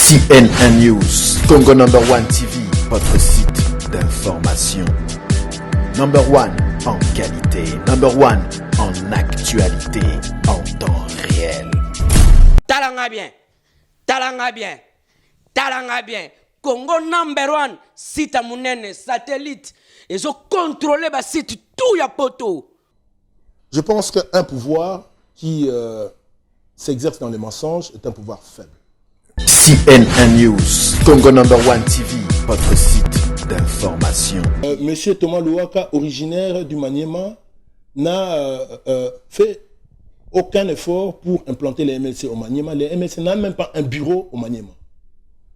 CNN News, Congo number one TV, votre site d'information. Number one en qualité, number one en actualité, en temps réel. Talanga bien, talanga bien, talanga bien. Congo number one, site munene, satellite. Et je contrôle le site tout ya poto. Je pense qu'un pouvoir qui s'exerce dans les mensonges est un pouvoir faible. CNN News, Congo number one TV, votre site d'information. Monsieur Thomas Louaka, originaire du Maniema, n'a fait aucun effort pour implanter les MLC au Maniema. Les MLC n'ont même pas un bureau au Maniema.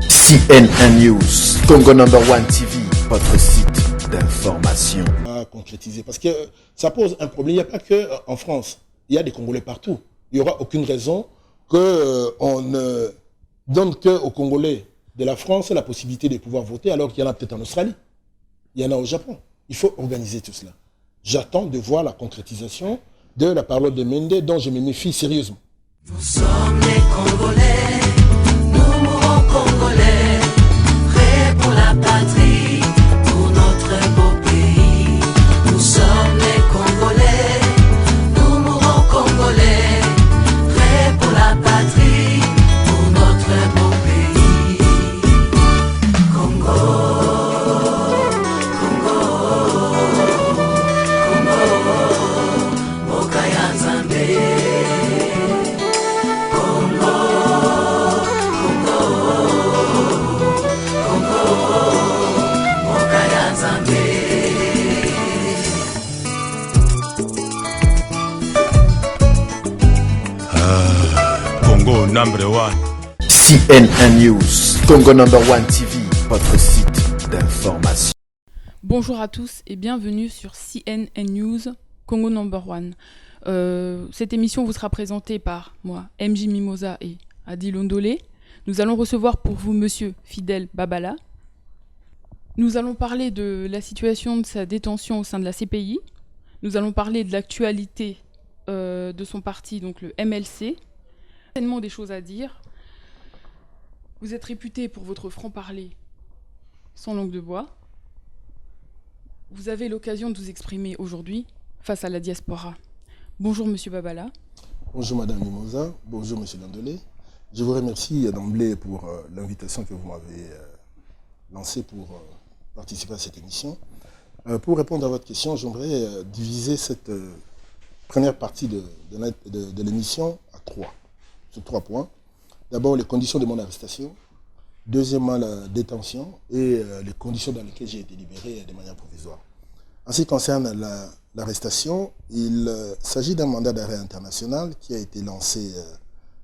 CNN News, Congo number one TV, votre site d'information. À concrétiser, parce que ça pose un problème. Il n'y a pas qu'en France, il y a des Congolais partout. Il n'y aura aucune raison qu'on ne donne qu'aux Congolais de la France la possibilité de pouvoir voter, alors qu'il y en a peut-être en Australie, il y en a au Japon. Il faut organiser tout cela. J'attends de voir la concrétisation de la parole de Mende, dont je me méfie sérieusement. Nous sommes les Congolais, nous mourons Congolais, prêts pour la patrie, pour notre beau pays. Nous sommes les Congolais, nous mourons Congolais, prêts pour la patrie, pour notre beau pays. Congo, Congo, Congo, Mokaya Nzambe. Congo number one. CNN News, Congo number one TV, votre site d'information. Bonjour à tous et bienvenue sur CNN News, Congo number one. Cette émission vous sera présentée par moi, MJ Mimosa et Adi Londolé. Nous allons recevoir pour vous Monsieur Fidel Babala. Nous allons parler de la situation de sa détention au sein de la CPI. Nous allons parler de l'actualité de son parti, donc le MLC. Tellement des choses à dire. Vous êtes réputé pour votre franc-parler sans langue de bois. Vous avez l'occasion de vous exprimer aujourd'hui face à la diaspora. Bonjour Monsieur Babala. Bonjour Madame Mimosa, bonjour Monsieur Landolé. Je vous remercie d'emblée pour l'invitation que vous m'avez lancée pour participer à cette émission. Pour répondre à votre question, j'aimerais diviser cette première partie de l'émission sur trois points. D'abord, les conditions de mon arrestation. Deuxièmement, la détention et les conditions dans lesquelles j'ai été libéré de manière provisoire. En ce qui concerne l'arrestation, il s'agit d'un mandat d'arrêt international qui a été lancé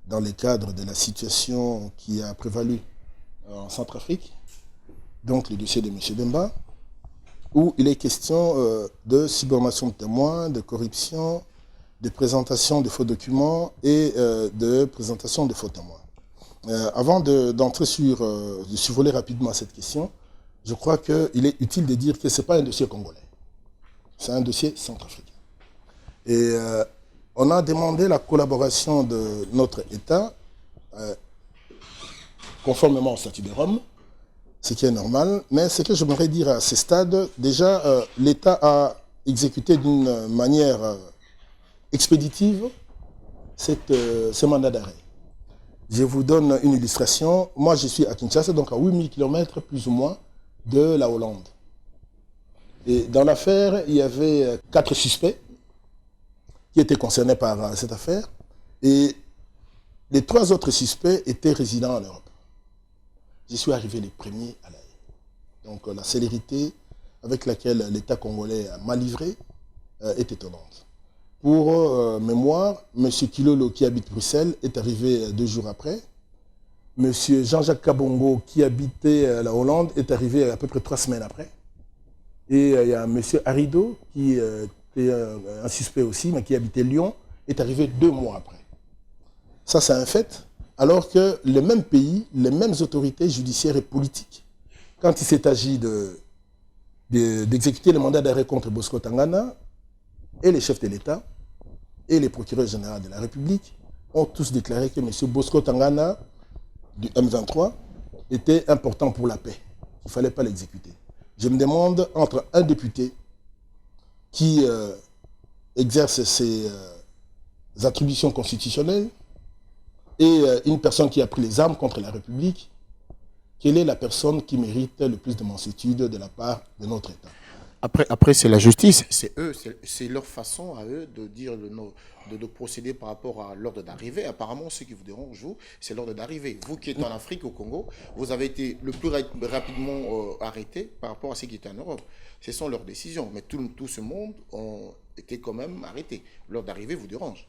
dans le cadre de la situation qui a prévalu en Centrafrique, donc le dossier de M. Bemba, où il est question de subornation de témoins, de corruption, de présentation de faux documents et de présentation de faux témoins. Avant d'entrer de survoler rapidement cette question, je crois qu'il est utile de dire que ce n'est pas un dossier congolais, c'est un dossier centrafricain. Et on a demandé la collaboration de notre État, conformément au statut de Rome, ce qui est normal, mais ce que j'aimerais dire à ce stade, déjà, l'État a exécuté d'une manière expéditive ce mandat d'arrêt. Je vous donne une illustration. Moi, je suis à Kinshasa, donc à 8000 km plus ou moins de la Hollande. Et dans l'affaire, il y avait 4 suspects qui étaient concernés par cette affaire. Et les 3 autres suspects étaient résidents en Europe. Je suis arrivé les premiers à La Haye. Donc la célérité avec laquelle l'État congolais m'a livré est étonnante. Pour mémoire, M. Kilolo qui habite Bruxelles est arrivé 2 jours après. M. Jean-Jacques Kabongo qui habitait la Hollande est arrivé à peu près 3 semaines après. Et il y a M. Arido qui est un suspect aussi, mais qui habitait Lyon, est arrivé 2 mois après. Ça, c'est un fait. Alors que le même pays, les mêmes autorités judiciaires et politiques, quand il s'est agi d'exécuter le mandat d'arrêt contre Bosco Tangana, et les chefs de l'État, et les procureurs généraux de la République, ont tous déclaré que M. Bosco Tangana, du M23, était important pour la paix. Il ne fallait pas l'exécuter. Je me demande, entre un député qui exerce ses attributions constitutionnelles et une personne qui a pris les armes contre la République, quelle est la personne qui mérite le plus de mansuétude de la part de notre État? Après c'est la justice, c'est eux, c'est leur façon à eux de dire de procéder par rapport à l'ordre d'arrivée. Apparemment, ce qui vous dérange, vous, c'est l'ordre d'arrivée. Vous qui êtes en Afrique, au Congo, vous avez été le plus rapidement arrêté par rapport à ce qui était en Europe. Ce sont leurs décisions, mais tout ce monde ont été quand même arrêtés. L'ordre d'arrivée vous dérange?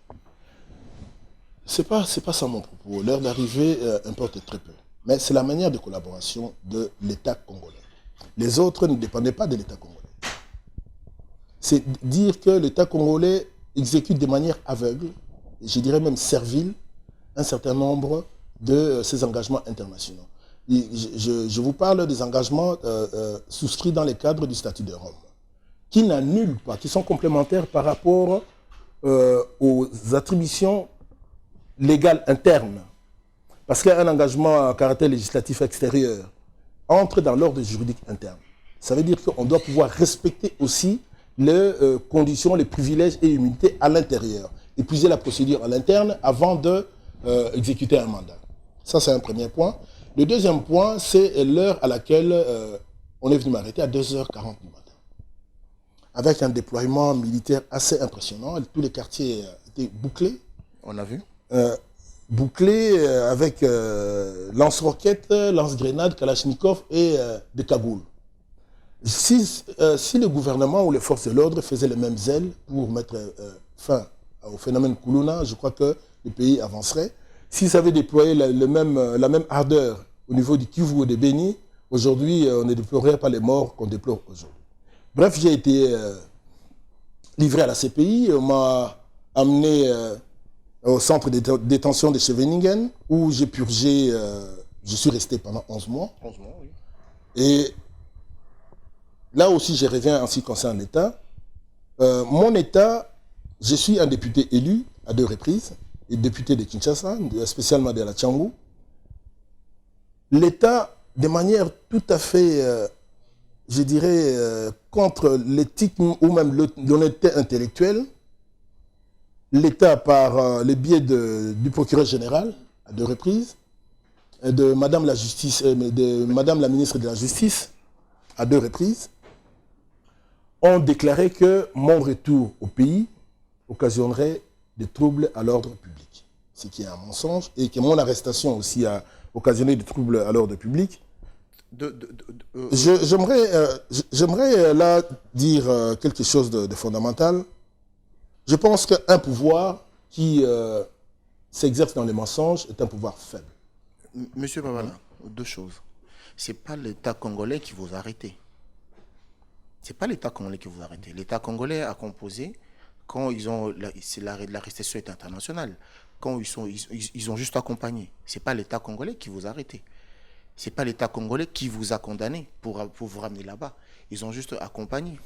C'est pas ça mon propos. L'heure d'arrivée importe très peu. Mais c'est la manière de collaboration de l'État congolais. Les autres ne dépendaient pas de l'État congolais. C'est dire que l'État congolais exécute de manière aveugle, je dirais même servile, un certain nombre de ses engagements internationaux. Je vous parle des engagements souscrits dans le cadre du statut de Rome, qui n'annulent pas, qui sont complémentaires par rapport aux attributions légales internes. Parce qu'un engagement à caractère législatif extérieur entre dans l'ordre juridique interne. Ça veut dire qu'on doit pouvoir respecter aussi les conditions, les privilèges et immunités à l'intérieur. Épuiser la procédure à l'interne avant d'exécuter un mandat. Ça, c'est un premier point. Le deuxième point, c'est l'heure à laquelle on est venu m'arrêter, à 2h40 du matin. Avec un déploiement militaire assez impressionnant. Tous les quartiers étaient bouclés. On a vu bouclés avec lance-roquettes, lance-grenades, kalachnikov et des cagoules. Si le gouvernement ou les forces de l'ordre faisaient les mêmes zèles pour mettre fin au phénomène Koulouna, je crois que le pays avancerait. S'ils avaient déployé la même ardeur au niveau du Kivu ou des Béni, aujourd'hui, on ne déplorerait pas les morts qu'on déplore aujourd'hui. Bref, j'ai été livré à la CPI, on m'a amené au centre de détention de Scheveningen, où j'ai purgé, je suis resté pendant 11 mois. 11 mois, oui. Et là aussi, je reviens en ce qui concerne l'État. Mon État, je suis un député élu à 2 reprises, et député de Kinshasa, spécialement de la Tchangou. L'État, de manière tout à fait, je dirais, contre l'éthique ou même l'honnêteté intellectuelle, l'État, par le biais du procureur général, à 2 reprises, de Madame la ministre de la Justice, à 2 reprises, ont déclaré que mon retour au pays occasionnerait des troubles à l'ordre public. Ce qui est un mensonge, et que mon arrestation aussi a occasionné des troubles à l'ordre public. J'aimerais là dire quelque chose de fondamental. Je pense qu'un pouvoir qui s'exerce dans les mensonges est un pouvoir faible. Monsieur Babala, 2 choses. Ce n'est pas l'État congolais qui vous a arrêté. Ce n'est pas l'État congolais qui vous a arrêté. L'État congolais a composé quand l'arrestation est internationale. Quand ils ont juste accompagné. Ce n'est pas l'État congolais qui vous a arrêté. Ce n'est pas l'État congolais qui vous a condamné pour vous ramener là-bas. Ils ont juste accompagné.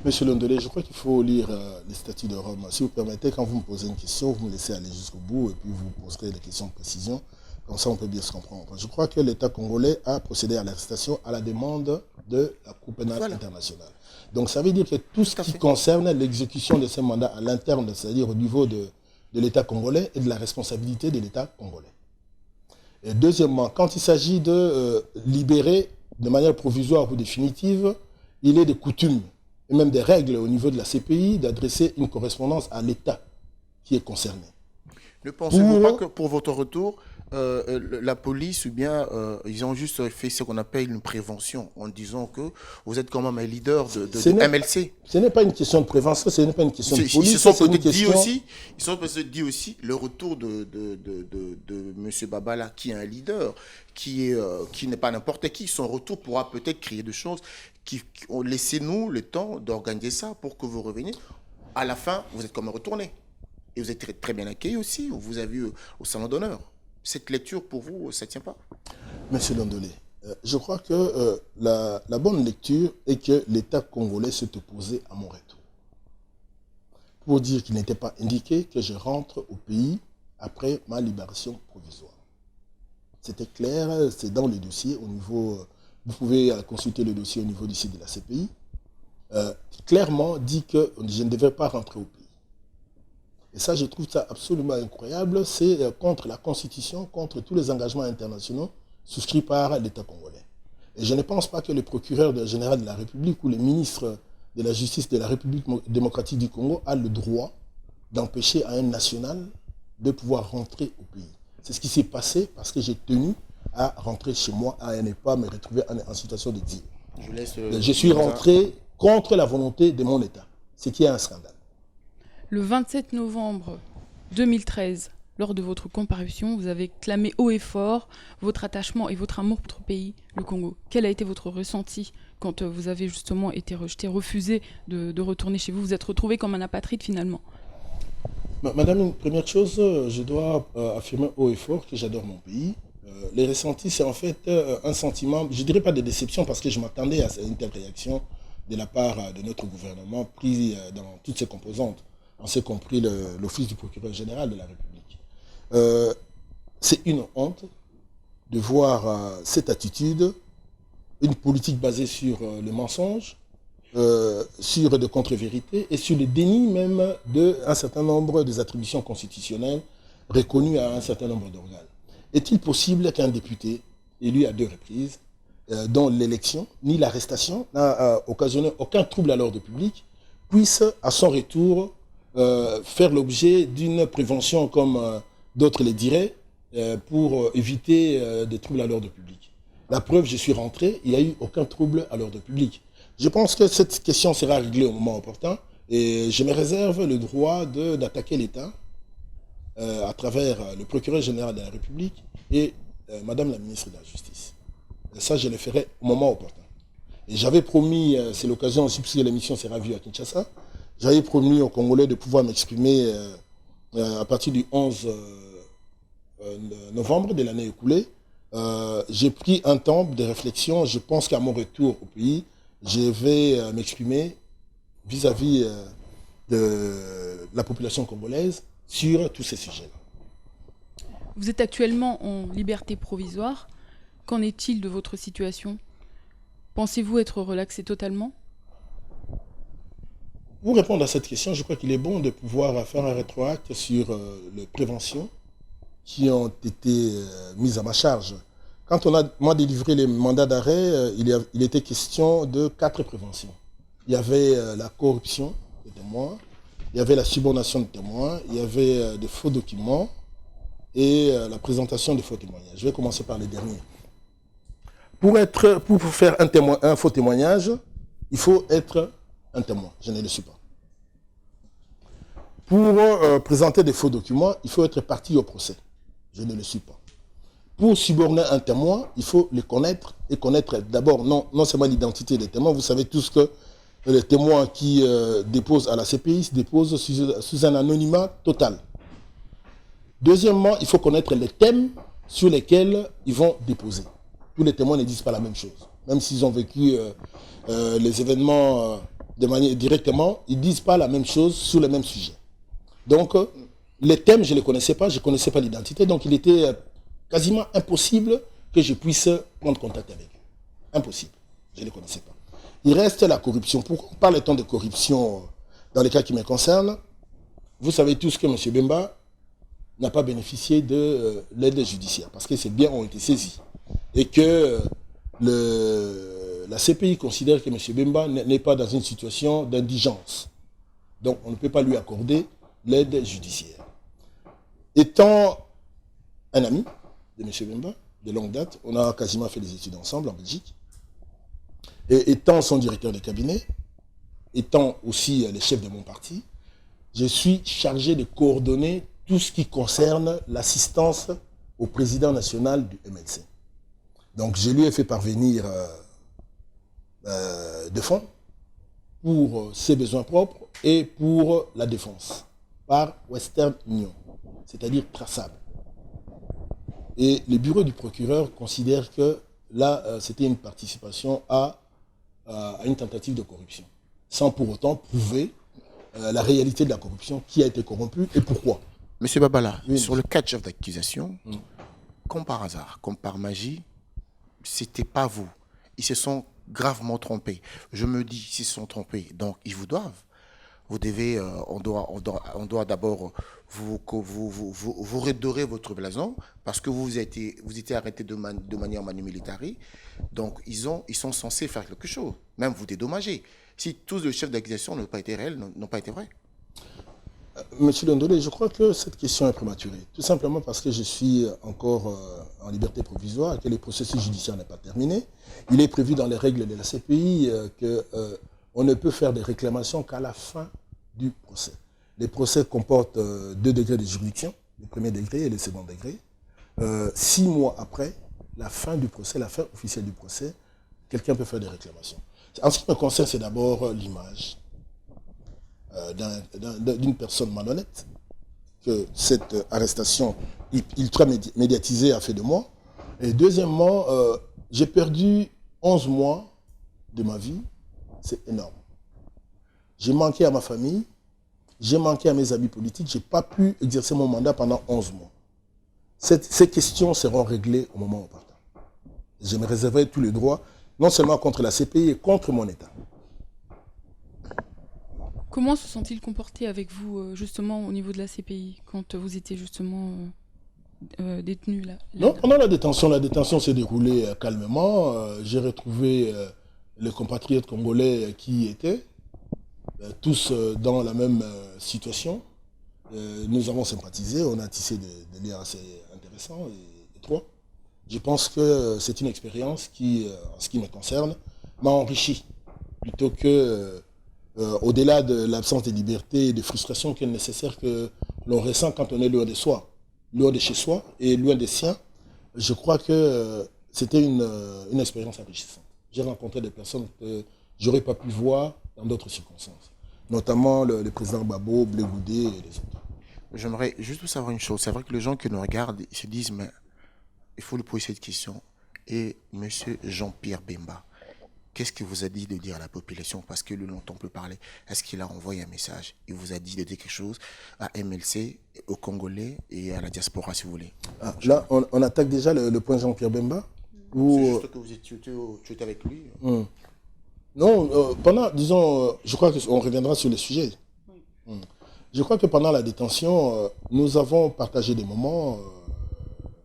Monsieur Londolé, je crois qu'il faut lire les statuts de Rome. Si vous permettez, quand vous me posez une question, vous me laissez aller jusqu'au bout et puis vous poserez des questions de précision. Comme ça, on peut bien se comprendre. Je crois que l'État congolais a procédé à l'arrestation à la demande de la Cour pénale internationale. Donc ça veut dire que tout ce qui concerne l'exécution de ces mandats à l'interne, c'est-à-dire au niveau de l'État congolais, est de la responsabilité de l'État congolais. Et deuxièmement, quand il s'agit de libérer de manière provisoire ou définitive, il est de coutume et même des règles au niveau de la CPI d'adresser une correspondance à l'État qui est concerné. Ne pensez-vous pas que pour votre retour, la police ou bien ils ont juste fait ce qu'on appelle une prévention en disant que vous êtes quand même un leader de MLC? Ce n'est pas une question de prévention, ce n'est pas une question de police. Ils se sont peut-être dit aussi le retour de M. Babala, qui est un leader, qui n'est pas n'importe qui. Son retour pourra peut-être créer des choses. Laissez-nous le temps d'organiser ça pour que vous reveniez. À la fin, vous êtes comme retourné. Et vous êtes très, très bien accueilli aussi. Vous avez vu au salon d'honneur. Cette lecture, pour vous, ça ne tient pas? Monsieur Londolé, je crois que la bonne lecture est que l'État congolais s'est opposé à mon retour. Pour dire qu'il n'était pas indiqué que je rentre au pays après ma libération provisoire. C'était clair, c'est dans le dossier au niveau... Vous pouvez consulter le dossier au niveau du site de la CPI. Clairement dit que je ne devais pas rentrer au pays. Et ça, je trouve ça absolument incroyable. C'est contre la Constitution, contre tous les engagements internationaux souscrits par l'État congolais. Et je ne pense pas que le procureur général de la République ou le ministre de la Justice de la République démocratique du Congo a le droit d'empêcher à un national de pouvoir rentrer au pays. C'est ce qui s'est passé parce que j'ai tenu à rentrer chez moi, à ne pas me retrouver en situation d'exil. Je suis rentré contre la volonté de mon État, ce qui est un scandale. Le 27 novembre 2013, lors de votre comparution, vous avez clamé haut et fort votre attachement et votre amour pour votre pays, le Congo. Quel a été votre ressenti quand vous avez justement été rejeté, refusé de retourner chez vous? Vous êtes retrouvé comme un apatride finalement. Madame, une première chose, je dois affirmer haut et fort que j'adore mon pays. Les ressentis, c'est en fait un sentiment, je ne dirais pas de déception parce que je m'attendais à une telle réaction de la part de notre gouvernement pris dans toutes ses composantes, en ce compris l'office du procureur général de la République. C'est une honte de voir cette attitude, une politique basée sur le mensonge, sur de contre-vérités et sur le déni même d'un certain nombre des attributions constitutionnelles reconnues à un certain nombre d'organes. Est-il possible qu'un député élu à 2 reprises, dont l'élection ni l'arrestation n'a occasionné aucun trouble à l'ordre public, puisse à son retour faire l'objet d'une prévention comme d'autres le diraient pour éviter des troubles à l'ordre public? La preuve, je suis rentré, il n'y a eu aucun trouble à l'ordre public. Je pense que cette question sera réglée au moment opportun et je me réserve le droit d'attaquer l'État à travers le procureur général de la République et Madame la ministre de la Justice. Et ça, je le ferai au moment opportun. Et j'avais promis, c'est l'occasion aussi, puisque l'émission sera vue à Kinshasa, j'avais promis aux Congolais de pouvoir m'exprimer à partir du 11 novembre de l'année écoulée. J'ai pris un temps de réflexion. Je pense qu'à mon retour au pays, je vais m'exprimer vis-à-vis de la population congolaise sur tous ces sujets-là. Vous êtes actuellement en liberté provisoire. Qu'en est-il de votre situation? Pensez-vous être relaxé totalement? Pour répondre à cette question, je crois qu'il est bon de pouvoir faire un rétroacte sur les préventions qui ont été mises à ma charge. Quand on a moi délivré les mandats d'arrêt, il était question de 4 préventions. Il y avait la corruption des témoins, il y avait la subornation de témoins, il y avait des faux documents et la présentation de faux témoignages. Je vais commencer par les derniers. Pour faire un faux témoignage, il faut être un témoin. Je ne le suis pas. Pour présenter des faux documents, il faut être partie au procès. Je ne le suis pas. Pour suborner un témoin, il faut le connaître et connaître d'abord non seulement l'identité des témoins. Vous savez tous que les témoins qui déposent à la CPI se déposent sous un anonymat total. Deuxièmement, il faut connaître les thèmes sur lesquels ils vont déposer. Tous les témoins ne disent pas la même chose. Même s'ils ont vécu les événements de manière directement, ils ne disent pas la même chose sur le même sujet. Donc, les thèmes, je ne les connaissais pas, je ne connaissais pas l'identité, donc il était quasiment impossible que je puisse prendre contact avec eux. Impossible, je ne les connaissais pas. Il reste la corruption. Pourquoi parle-t-on de corruption dans les cas qui me concernent? Vous savez tous que M. Bemba n'a pas bénéficié de l'aide judiciaire, parce que ses biens ont été saisis. Et que la CPI considère que M. Bemba n'est pas dans une situation d'indigence. Donc on ne peut pas lui accorder l'aide judiciaire. Étant un ami de M. Bemba, de longue date, on a quasiment fait des études ensemble en Belgique, et étant son directeur de cabinet, étant aussi le chef de mon parti, je suis chargé de coordonner tout ce qui concerne l'assistance au président national du MLC. Donc je lui ai fait parvenir des fonds pour ses besoins propres et pour la défense par Western Union, c'est-à-dire traçable. Et le bureau du procureur considère que là, c'était une participation à une tentative de corruption, sans pour autant prouver la réalité de la corruption, qui a été corrompue et pourquoi. Monsieur Babala, oui, sur le catch of d'accusation, comme par hasard, comme par magie, c'était pas vous. Ils se sont gravement trompés. Je me dis, s'ils se sont trompés, donc ils vous doivent. Vous devez, on doit d'abord vous redorer votre blason parce que vous étiez arrêté de manière manu militari. Donc ils sont censés faire quelque chose, même vous dédommager. Si tous les chefs d'accusation n'ont pas été réels, n'ont pas été vrais. Monsieur Londolé, je crois que cette question est prématurée. Tout simplement parce que je suis encore en liberté provisoire et que le processus judiciaire n'est pas terminé. Il est prévu dans les règles de la CPI qu'on ne peut faire des réclamations qu'à la fin du procès. Les procès comportent 2 degrés de juridiction, le premier degré et le second degré. 6 mois après la fin du procès, la fin officielle du procès, quelqu'un peut faire des réclamations. En ce qui me concerne, c'est d'abord l'image d'une personne malhonnête que cette arrestation ultra médiatisée a fait de moi. Et deuxièmement, j'ai perdu 11 mois de ma vie. C'est énorme. J'ai manqué à ma famille, j'ai manqué à mes amis politiques, je n'ai pas pu exercer mon mandat pendant 11 mois. Ces questions seront réglées au moment opportun. Je me réserverai tous les droits, non seulement contre la CPI et contre mon État. Comment se sont-ils comportés avec vous, justement, au niveau de la CPI, quand vous étiez justement détenu là? Non, pendant la détention s'est déroulée calmement. J'ai retrouvé les compatriotes congolais qui y étaient, tous dans la même situation. Nous avons sympathisé, on a tissé des liens assez intéressants et étroits. Je pense que c'est une expérience qui, en ce qui me concerne, m'a enrichi, plutôt que... au-delà de l'absence de liberté et de frustration qui est nécessaire que l'on ressent quand on est loin de soi, loin de chez soi et loin des siens, je crois que c'était une expérience enrichissante. J'ai rencontré des personnes que je n'aurais pas pu voir dans d'autres circonstances, notamment le président Babo, Blé Goudé et les autres. J'aimerais juste savoir une chose. C'est vrai que les gens qui nous regardent ils se disent, mais il faut lui poser cette question. Et M. Jean-Pierre Bemba, qu'est-ce qu'il vous a dit de dire à la population? Parce que lui, longtemps peut parler. Est-ce qu'il a envoyé un message? Il vous a dit de dire quelque chose à MLC, aux Congolais et à la diaspora, si vous voulez. Là, on attaque déjà le point Jean-Pierre Bemba. C'est juste que tu étais avec lui. Non, je crois qu'on reviendra sur le sujet. Je crois que pendant la détention, nous avons partagé des moments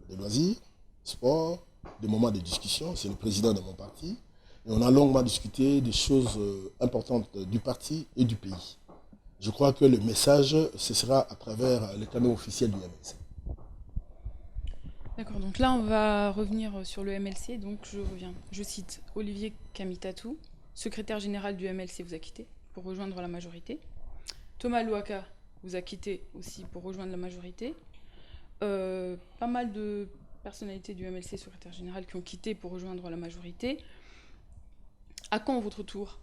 de loisirs, sport, des moments de discussion. C'est le président de mon parti. Et on a longuement discuté des choses importantes du parti et du pays. Je crois que le message, ce sera à travers les canaux officiels du MLC. D'accord, donc là on va revenir sur le MLC. Donc je cite Olivier Kamitatou, secrétaire général du MLC, vous a quitté pour rejoindre la majorité. Thomas Louaka vous a quitté aussi pour rejoindre la majorité. Pas mal de personnalités du MLC, secrétaire général, qui ont quitté pour rejoindre la majorité. À quand votre tour?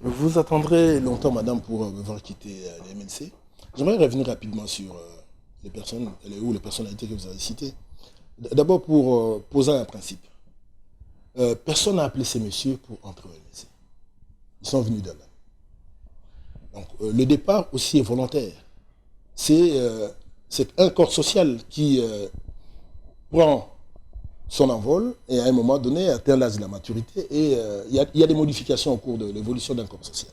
Vous attendrez longtemps, madame, pour me voir quitter les MLC. J'aimerais revenir rapidement sur les personnes ou les personnalités que vous avez citées. D'abord, pour poser un principe. Personne n'a appelé ces messieurs pour entrer au MLC. Ils sont venus d'eux-mêmes. Donc, le départ aussi est volontaire. C'est un corps social qui prend son envol et à un moment donné atteint l'âge de la maturité et il y a des modifications au cours de l'évolution d'un corps social.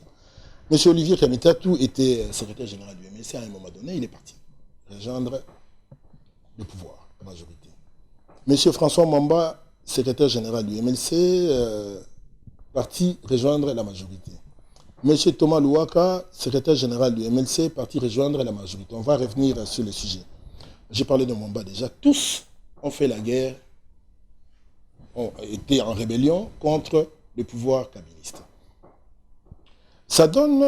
M. Olivier Kamitatou était secrétaire général du MLC. À un moment donné, il est parti rejoindre le pouvoir, la majorité. M. François Mamba, secrétaire général du MLC, parti rejoindre la majorité. M. Thomas Louaka, secrétaire général du MLC, parti rejoindre la majorité. On va revenir sur le sujet. J'ai parlé de Mamba déjà. Tous ont fait la guerre, ont été en rébellion contre le pouvoir kabyliste. Ça donne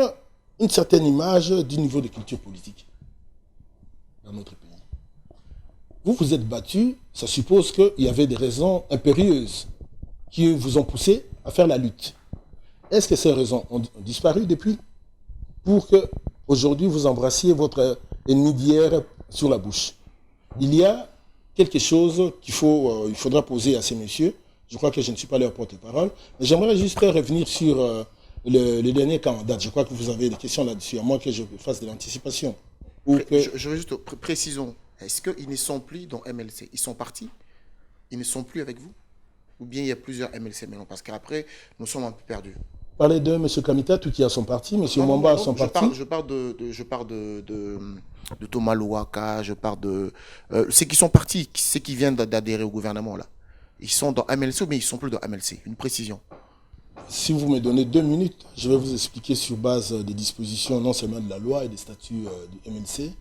une certaine image du niveau de culture politique dans notre pays. Vous vous êtes battu, ça suppose qu'il y avait des raisons impérieuses qui vous ont poussé à faire la lutte. Est-ce que ces raisons ont disparu depuis pour que aujourd'hui vous embrassiez votre ennemi d'hier sur la bouche? Il y a quelque chose il faudra poser à ces messieurs. Je crois que je ne suis pas leur porte-parole. Mais j'aimerais juste revenir sur le dernier cas en date. Je crois que vous avez des questions là-dessus, à moins que je fasse de l'anticipation. Je veux juste précisons. Est-ce qu'ils ne sont plus dans MLC? Ils sont partis? Ils ne sont plus avec vous? Ou bien il y a plusieurs MLC maintenant? Parce qu'après, nous sommes un peu perdus. Parlez de M. Kamita, tout qui a son parti, M. Non, Mwamba a non, son je parti. je parle de Thomas Louaka, je parle de... ceux qui sont partis, ceux qui viennent d'adhérer au gouvernement, là. Ils sont dans MLC, mais ils ne sont plus dans MLC. Une précision. Si vous me donnez 2 minutes, je vais vous expliquer sur base des dispositions non seulement de la loi et des statuts du MLC,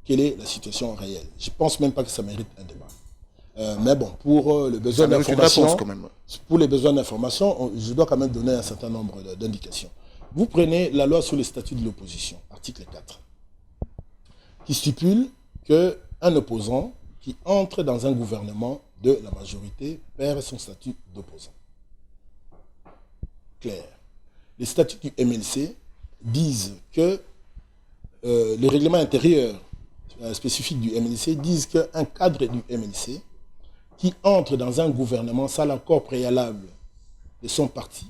quelle est la situation réelle. Je ne pense même pas que ça mérite un débat. Mais bon, pour le besoin d'information, pour les besoins d'information, je dois quand même donner un certain nombre d'indications. Vous prenez la loi sur les statuts de l'opposition, article 4, qui stipule qu'un opposant qui entre dans un gouvernement de la majorité perd son statut d'opposant. Clair. Les statuts du MLC disent que les règlements intérieurs spécifiques du MLC disent qu'un cadre du MLC qui entre dans un gouvernement sans l'accord préalable de son parti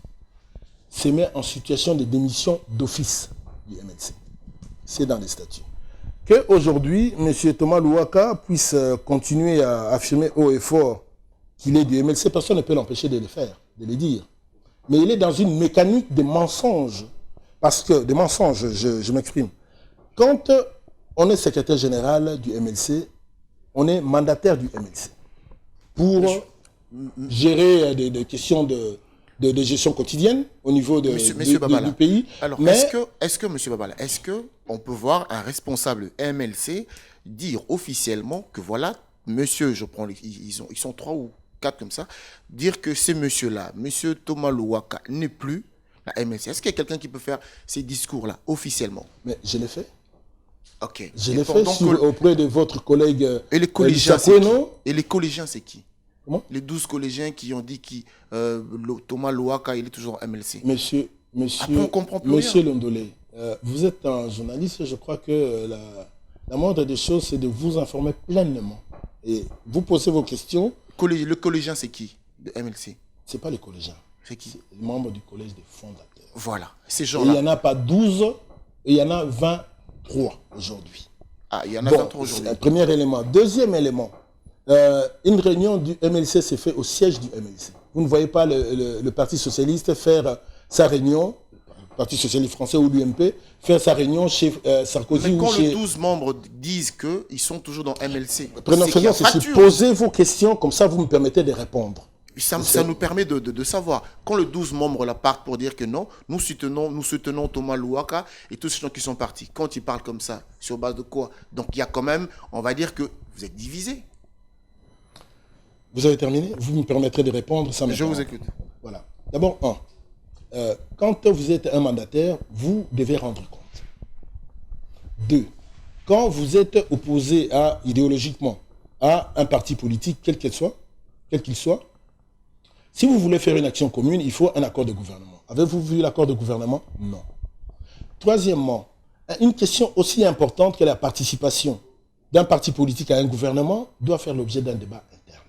se met en situation de démission d'office du MLC. C'est dans les statuts. Qu'aujourd'hui, M. Thomas Louaka puisse continuer à affirmer haut et fort qu'il est du MLC, personne ne peut l'empêcher de le faire, de le dire. Mais il est dans une mécanique de mensonges. Parce que, de mensonges, je m'exprime. Quand on est secrétaire général du MLC, on est mandataire du MLC. Pour gérer des questions de gestion quotidienne au niveau du pays. Alors, mais est-ce que, M. Babala, est-ce qu'on peut voir un responsable MLC dire officiellement que voilà, monsieur, ils sont 3 ou 4 comme ça, dire que ce monsieur-là, monsieur Thomas Louaka, n'est plus la MLC. Est-ce qu'il y a quelqu'un qui peut faire ces discours-là officiellement? Mais je l'ai fait. Ok. Je l'ai fait auprès de votre collègue. Et les collégiens, c'est qui? Et les collégiens, c'est qui? Comment? Les 12 collégiens qui ont dit que Thomas Louaka, il est toujours MLC. Monsieur Londolé, vous êtes un journaliste, je crois que la moindre des choses, c'est de vous informer pleinement. Et vous posez vos questions. Le collégien, c'est qui de MLC? Ce n'est pas les collégiens. C'est qui? C'est les membres du collège des fondateurs. Voilà, ces gens-là. Il n'y en a pas 12, et il y en a 23 aujourd'hui. Ah, il y en a 23 aujourd'hui. Premier élément. Deuxième élément, une réunion du MLC s'est faite au siège du MLC. Vous ne voyez pas le Parti Socialiste faire sa réunion, le Parti Socialiste Français ou l'UMP, faire sa réunion chez Sarkozy. Mais ou quand chez... les 12 membres disent qu'ils sont toujours dans MLC, faisons ceci, posez vos questions, comme ça vous me permettez de répondre. Ça nous permet de savoir. Quand les 12 membres là partent pour dire que non, nous soutenons Thomas Louaka et tous ces gens qui sont partis. Quand ils parlent comme ça, sur base de quoi? Donc il y a quand même, on va dire que vous êtes divisés. Vous avez terminé? Vous me permettrez de répondre sans Je vous écoute. Voilà. D'abord, quand vous êtes un mandataire, vous devez rendre compte. 2. Quand vous êtes opposé idéologiquement à un parti politique, quel qu'il soit, si vous voulez faire une action commune, il faut un accord de gouvernement. Avez-vous vu l'accord de gouvernement? Non. Troisièmement, une question aussi importante que la participation d'un parti politique à un gouvernement doit faire l'objet d'un débat interne.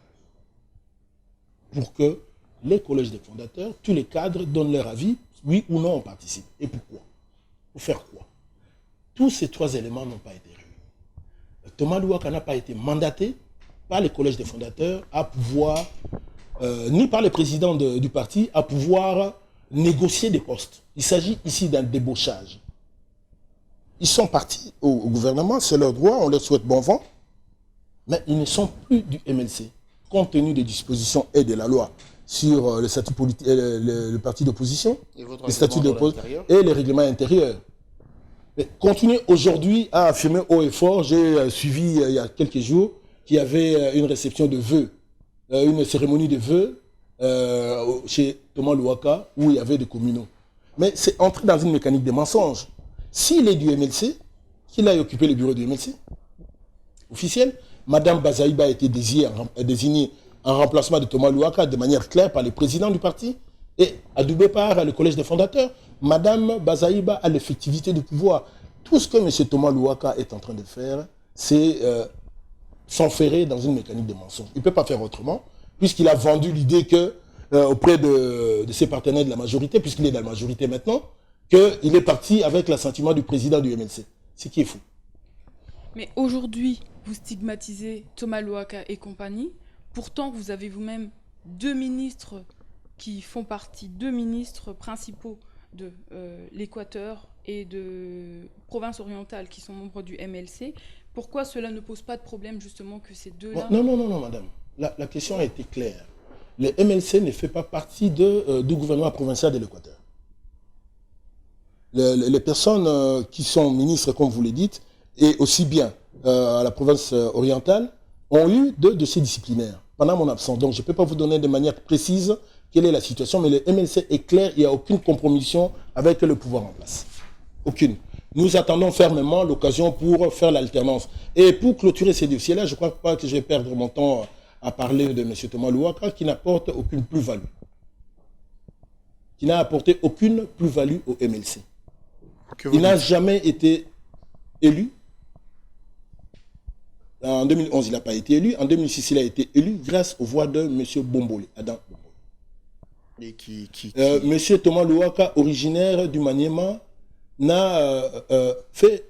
Pour que les collèges des fondateurs, tous les cadres donnent leur avis, oui ou non on participe. Et pourquoi? Pour faire quoi? Tous ces 3 éléments n'ont pas été réunis. Thomas Louaka n'a pas été mandaté par les collèges des fondateurs à pouvoir, ni par les présidents du parti, à pouvoir négocier des postes. Il s'agit ici d'un débauchage. Ils sont partis au gouvernement, c'est leur droit, on leur souhaite bon vent, mais ils ne sont plus du MLC, compte tenu des dispositions et de la loi sur le statut politique, le parti d'opposition, les statuts d'opposition et les règlements intérieurs. Mais continuer aujourd'hui à affirmer haut et fort, j'ai suivi il y a quelques jours qu'il y avait une réception de vœux, une cérémonie de vœux chez Thomas Louaka où il y avait des communaux. Mais c'est entrer dans une mécanique de mensonges. S'il est du MLC, qu'il aille occuper le bureau du MLC officiel, Madame Bazaïba a été désignée en remplacement de Thomas Louaka de manière claire par le président du parti et adoubée par le collège des fondateurs. Madame Bazaïba a l'effectivité du pouvoir. Tout ce que M. Thomas Louaka est en train de faire, c'est s'enferrer dans une mécanique de mensonge. Il ne peut pas faire autrement, puisqu'il a vendu l'idée que, auprès de ses partenaires de la majorité, puisqu'il est dans la majorité maintenant, qu'il est parti avec l'assentiment du président du MLC. Ce qui est fou. Mais aujourd'hui, vous stigmatisez Thomas Louaka et compagnie. Pourtant, vous avez vous-même deux ministres principaux de l'Équateur et de province orientale qui sont membres du MLC. Pourquoi cela ne pose pas de problème justement que ces deux-là... Non, madame. La question a été claire. Le MLC ne fait pas partie du gouvernement provincial de l'Équateur. Les personnes qui sont ministres, comme vous le dites, et aussi bien à la province orientale, ont eu 2 dossiers disciplinaires pendant mon absence. Donc je ne peux pas vous donner de manière précise quelle est la situation, mais le MLC est clair, il n'y a aucune compromission avec le pouvoir en place. Aucune. Nous attendons fermement l'occasion pour faire l'alternance. Et pour clôturer ces dossiers-là, je ne crois pas que je vais perdre mon temps à parler de M. Thomas Louaka, qui n'apporte aucune plus-value. Qui n'a apporté aucune plus-value au MLC. Il n'a jamais été élu. En 2011, il n'a pas été élu. En 2006, il a été élu grâce aux voix de M. Bombolé, Adam Bombolé. Et M. Thomas Louaka, originaire du Maniema, n'a fait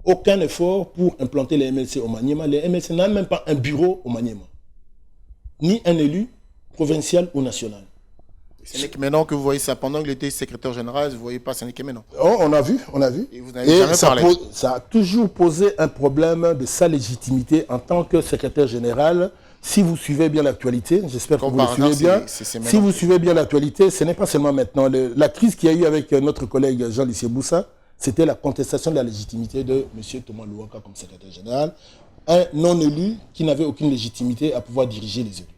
aucun effort pour implanter les MLC au Maniema. Les MLC n'ont même pas un bureau au Maniema, ni un élu provincial ou national. Ce n'est que maintenant que vous voyez ça. Pendant qu'il était secrétaire général, vous ne voyez pas, ce n'est que maintenant. Oh, on a vu. Et vous n'avez jamais parlé. Ça a toujours posé un problème de sa légitimité en tant que secrétaire général. Si vous suivez bien l'actualité, j'espère que vous le suivez bien. Si vous suivez bien l'actualité, ce n'est pas seulement maintenant. La crise qu'il y a eu avec notre collègue Jean-Lycée Boussa, c'était la contestation de la légitimité de M. Thomas Louaka comme secrétaire général. Un non-élu qui n'avait aucune légitimité à pouvoir diriger les élus.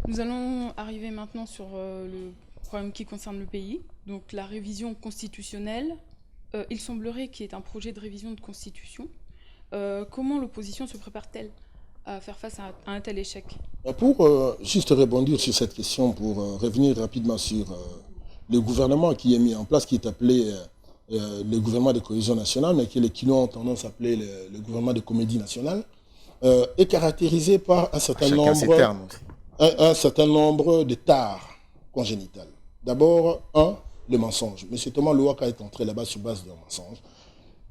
Nous allons arriver maintenant sur le problème qui concerne le pays, donc la révision constitutionnelle. Il semblerait qu'il y ait un projet de révision de constitution. Comment l'opposition se prépare-t-elle à faire face à un tel échec? Pour juste rebondir sur cette question, pour revenir rapidement sur le gouvernement qui est mis en place, qui est appelé le gouvernement de cohésion nationale, mais que les kilos ont tendance à appeler le gouvernement de comédie nationale, est caractérisé par un certain nombre de tares congénitales. D'abord, le mensonge. M. Thomas Louaka est entré là-bas sur base d'un mensonge.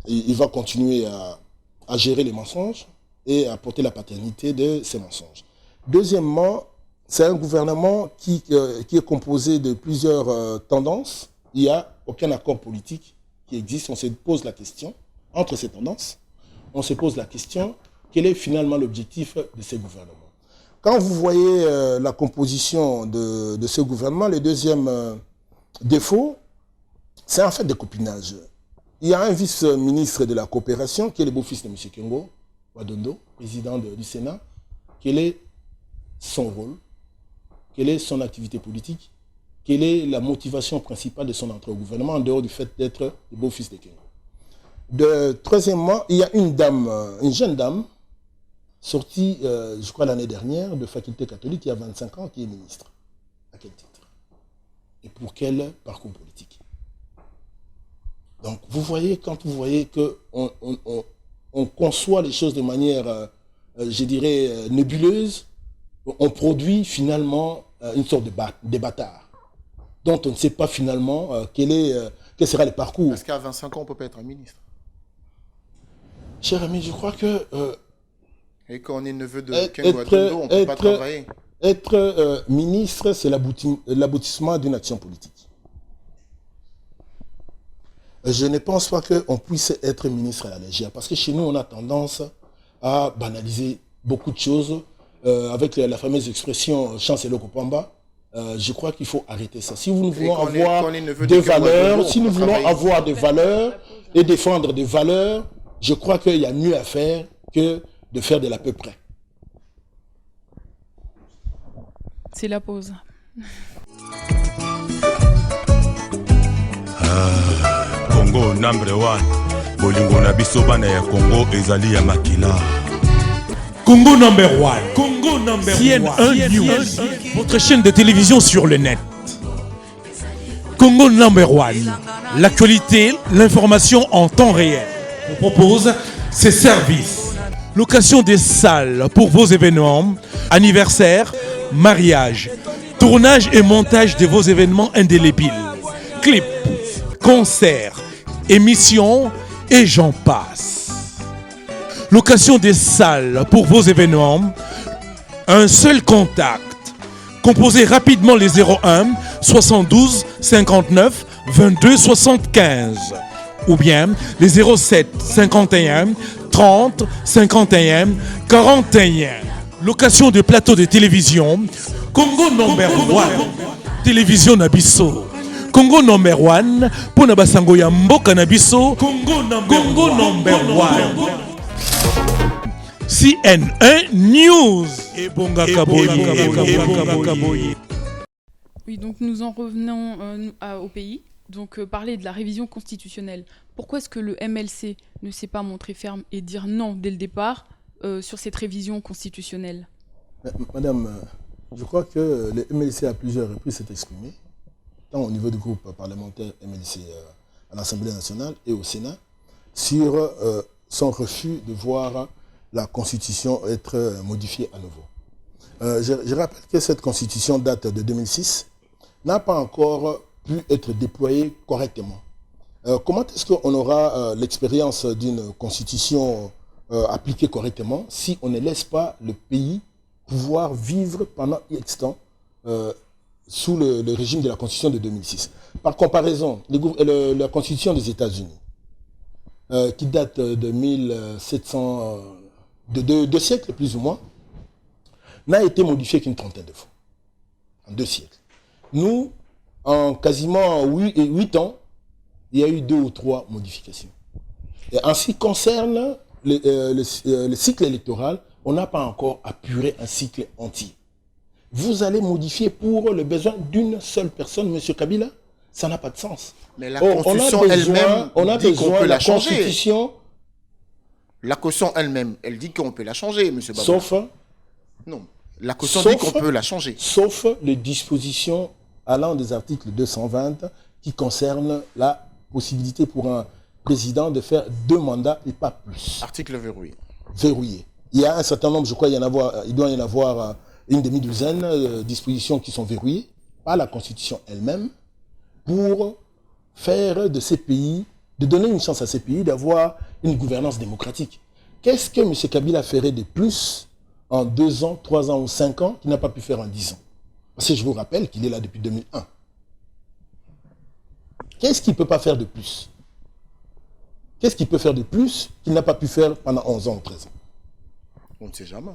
Il va continuer à gérer les mensonges et à porter la paternité de ces mensonges. Deuxièmement, c'est un gouvernement qui est composé de plusieurs tendances. Il n'y a aucun accord politique qui existe. On se pose la question, entre ces tendances, on se pose la question, quel est finalement l'objectif de ces gouvernements? Quand vous voyez la composition de ce gouvernement, le deuxième défaut, c'est en fait des copinages. Il y a un vice-ministre de la coopération qui est le beau-fils de M. Kengo Wadondo, président du Sénat. Quel est son rôle? Quelle est son activité politique? Quelle est la motivation principale de son entrée au gouvernement en dehors du fait d'être le beau-fils de Kengo? Troisièmement, il y a une jeune dame, sortie, je crois, l'année dernière, de faculté catholique, il y a 25 ans, qui est ministre. À quel titre? Et pour quel parcours politique? Donc, vous voyez, quand vous voyez qu'on conçoit les choses de manière, je dirais, nébuleuse, on produit finalement une sorte de bâtard, dont on ne sait pas finalement quel sera le parcours. Parce qu'à 25 ans, on ne peut pas être un ministre. Cher ami, je crois que... et quand on est neveu de Kengo Wadondo, on ne peut pas travailler. Être ministre, c'est l'aboutissement d'une action politique. Je ne pense pas qu'on puisse être ministre à la légère, parce que chez nous, on a tendance à banaliser beaucoup de choses, avec la fameuse expression « chancelo kopamba ». Je crois qu'il faut arrêter ça. Si nous voulons avoir des valeurs, si nous voulons avoir des valeurs et défendre des valeurs, je crois qu'il y a mieux à faire que de faire de l'à peu près. C'est la pause. Congo number 1. Bolingo na biso bana ya Congo ezali ya makila. Congo number 1. Congo number 1. CNN1 News. Votre chaîne de télévision sur le net. Congo number 1. L'actualité, l'information en temps réel. On propose ces services. Location des salles pour vos événements, anniversaires, mariages, tournage et montage de vos événements indélébiles, clips, concerts, émissions et j'en passe. Location des salles pour vos événements. Un seul contact. Composez rapidement les 01 72 59 22 75 ou bien les 07 51 30 51 41. Location de plateaux de télévision. Congo number 1. Télévision Nabiso. Congo number 1. Pona basango ya mboka Nabiso. Congo number 1. CNN News. Oui, donc nous en revenons au pays. Donc parler de la révision constitutionnelle. Pourquoi est-ce que le MLC ne s'est pas montré ferme et dire non dès le départ sur cette révision constitutionnelle? Madame, je crois que le MLC à plusieurs reprises s'est exprimé, tant au niveau du groupe parlementaire MLC à l'Assemblée nationale et au Sénat, sur son refus de voir la Constitution être modifiée à nouveau. Je rappelle que cette Constitution date de 2006, n'a pas encore pu être déployée correctement. Comment est-ce qu'on aura l'expérience d'une Constitution appliquée correctement si on ne laisse pas le pays pouvoir vivre pendant X temps sous le régime de la Constitution de 2006? Par comparaison, la Constitution des États-Unis, qui date de 1700... de deux siècles plus ou moins, n'a été modifié qu'une trentaine de fois, en 2 siècles. Nous, en quasiment 8 ans, il y a eu 2 ou 3 modifications. Et en ce qui concerne le cycle électoral, on n'a pas encore apuré un cycle entier. Vous allez modifier pour le besoin d'une seule personne, M. Kabila? Ça n'a pas de sens. Mais la Constitution elle-même dit qu'on peut la changer. La Constitution elle-même, elle dit qu'on peut la changer, M. Babala. Sauf... Non, la Constitution dit qu'on peut la changer. Sauf les dispositions allant des articles 220 qui concernent la possibilité pour un président de faire 2 mandats et pas plus. Article verrouillé. Verrouillé. Il y a un certain nombre, je crois, il doit y en avoir une demi-douzaine de dispositions qui sont verrouillées par la Constitution elle-même pour faire de ces pays, de donner une chance à ces pays d'avoir une gouvernance démocratique. Qu'est-ce que M. Kabila ferait de plus en 2 ans, 3 ans ou 5 ans qu'il n'a pas pu faire en 10 ans? Parce que je vous rappelle qu'il est là depuis 2001. Qu'est-ce qu'il ne peut pas faire de plus? Qu'est-ce qu'il peut faire de plus qu'il n'a pas pu faire pendant 11 ans ou 13 ans? On ne sait jamais.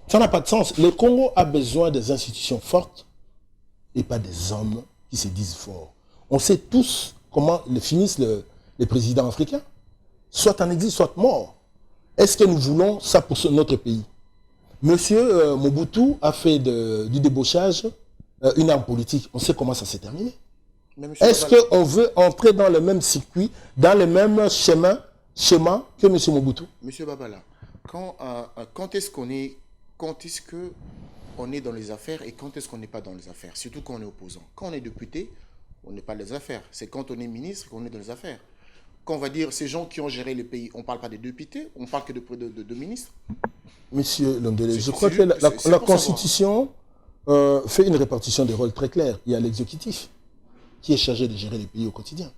Ça n'a pas de sens. Le Congo a besoin des institutions fortes et pas des hommes qui se disent forts. On sait tous comment finissent les présidents africains. Soit en exil, soit mort. Est-ce que nous voulons ça pour notre pays? Monsieur Mobutu a fait du débauchage une arme politique. On sait comment ça s'est terminé. Est-ce qu'on veut entrer dans le même circuit, dans le même schéma que M. Mobutu? Monsieur Babala, quand est-ce qu'on est dans les affaires et quand est-ce qu'on n'est pas dans les affaires? Surtout quand on est opposant. Quand on est député, on n'est pas dans les affaires. C'est quand on est ministre qu'on est dans les affaires. Quand on va dire ces gens qui ont géré le pays, on ne parle pas des députés, on parle que de ministres. Monsieur Londele, je crois que la Constitution fait une répartition des rôles très claire. Il y a l'exécutif qui est chargé de gérer les pays au quotidien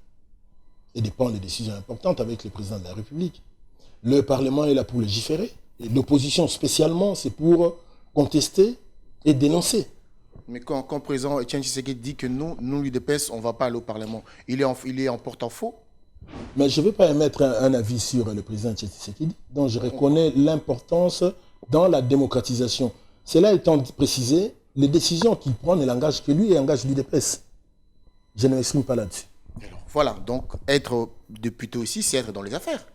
et de prendre des décisions importantes avec le président de la République. Le Parlement est là pour légiférer. Et l'opposition spécialement, c'est pour contester et dénoncer. Mais quand le président Etienne Tshisekedi dit que nous, l'UDPS, on ne va pas aller au Parlement, il est en porte-à-faux? Mais je ne vais pas émettre un avis sur le président Etienne Tshisekedi, dont je reconnais l'importance dans la démocratisation. Cela étant précisé, les décisions qu'il prend ne l'engagent que lui et engagent l'UDPS. Je ne m'exprime pas là-dessus. Voilà, donc être député aussi, c'est être dans les affaires.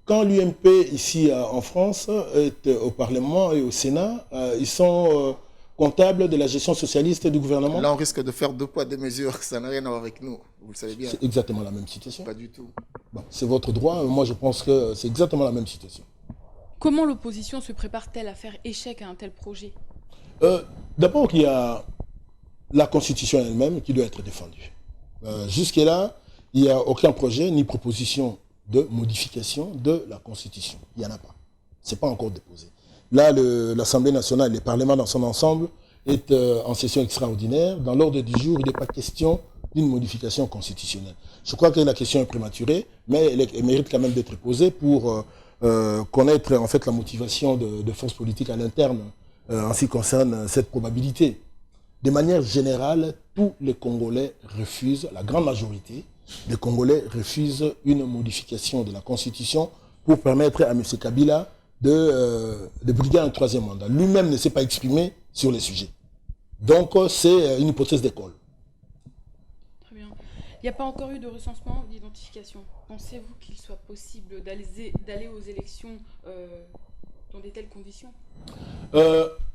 Quand l'UMP, ici en France, est au Parlement et au Sénat, ils sont comptables de la gestion socialiste du gouvernement. Là, on risque de faire 2 poids, 2 mesures. Ça n'a rien à voir avec nous, vous le savez bien. C'est exactement la même situation. Pas du tout. Bon, c'est votre droit. Moi, je pense que c'est exactement la même situation. Comment l'opposition se prépare-t-elle à faire échec à un tel projet? D'abord, il y a la Constitution elle-même qui doit être défendue. Jusque-là, il n'y a aucun projet ni proposition de modification de la Constitution. Il n'y en a pas. Ce n'est pas encore déposé. Là, l'Assemblée nationale, le Parlement dans son ensemble, est en session extraordinaire. Dans l'ordre du jour, il n'est pas question d'une modification constitutionnelle. Je crois que la question est prématurée, mais elle mérite quand même d'être posée pour connaître en fait la motivation de forces politiques à l'interne en ce qui concerne cette probabilité. De manière générale, tous les Congolais refusent, la grande majorité des Congolais refusent une modification de la Constitution pour permettre à M. Kabila de briguer un troisième mandat. Lui-même ne s'est pas exprimé sur les sujets. Donc c'est une hypothèse d'école. Très bien. Il n'y a pas encore eu de recensement d'identification. Pensez-vous qu'il soit possible d'aller aux élections dans de telles conditions ?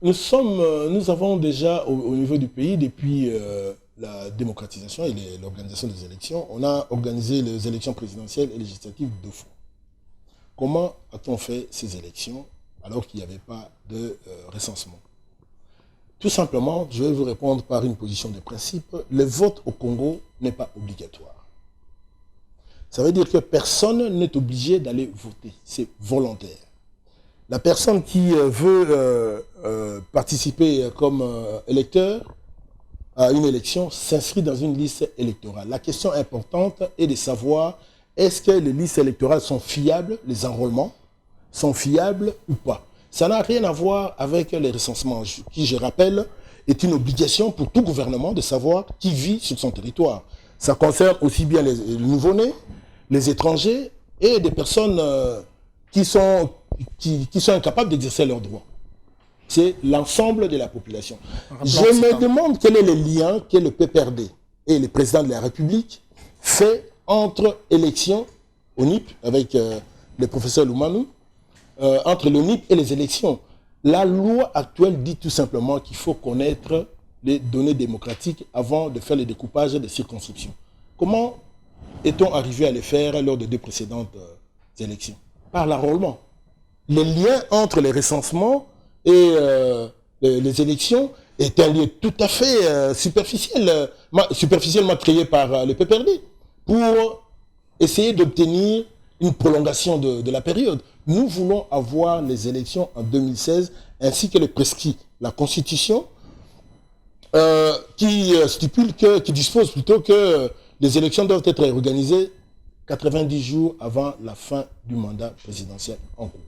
Nous avons déjà au niveau du pays, depuis la démocratisation et l'organisation des élections, on a organisé les élections présidentielles et législatives 2 fois. Comment a-t-on fait ces élections alors qu'il n'y avait pas de recensement? Tout simplement, je vais vous répondre par une position de principe. Le vote au Congo n'est pas obligatoire. Ça veut dire que personne n'est obligé d'aller voter. C'est volontaire. La personne qui veut participer comme électeur à une élection s'inscrit dans une liste électorale. La question importante est de savoir est-ce que les listes électorales sont fiables, les enrôlements sont fiables ou pas. Ça n'a rien à voir avec les recensements, qui, je rappelle, est une obligation pour tout gouvernement de savoir qui vit sur son territoire. Ça concerne aussi bien les nouveau-nés, les étrangers et des personnes qui sont incapables d'exercer leurs droits. C'est l'ensemble de la population. Je me demande quel est le lien que le PPRD et le président de la République fait entre élections au NIP, avec le professeur Loumanou, entre le NIP et les élections. La loi actuelle dit tout simplement qu'il faut connaître les données démocratiques avant de faire le découpage des circonscriptions. Comment est-on arrivé à le faire lors des 2 précédentes élections? Par l'enrôlement. Le lien entre les recensements et les élections est un lien tout à fait superficiellement créé par le PPRD pour essayer d'obtenir une prolongation de la période. Nous voulons avoir les élections en 2016 ainsi que le prescrit la Constitution qui dispose plutôt que les élections doivent être organisées 90 jours avant la fin du mandat présidentiel en cours.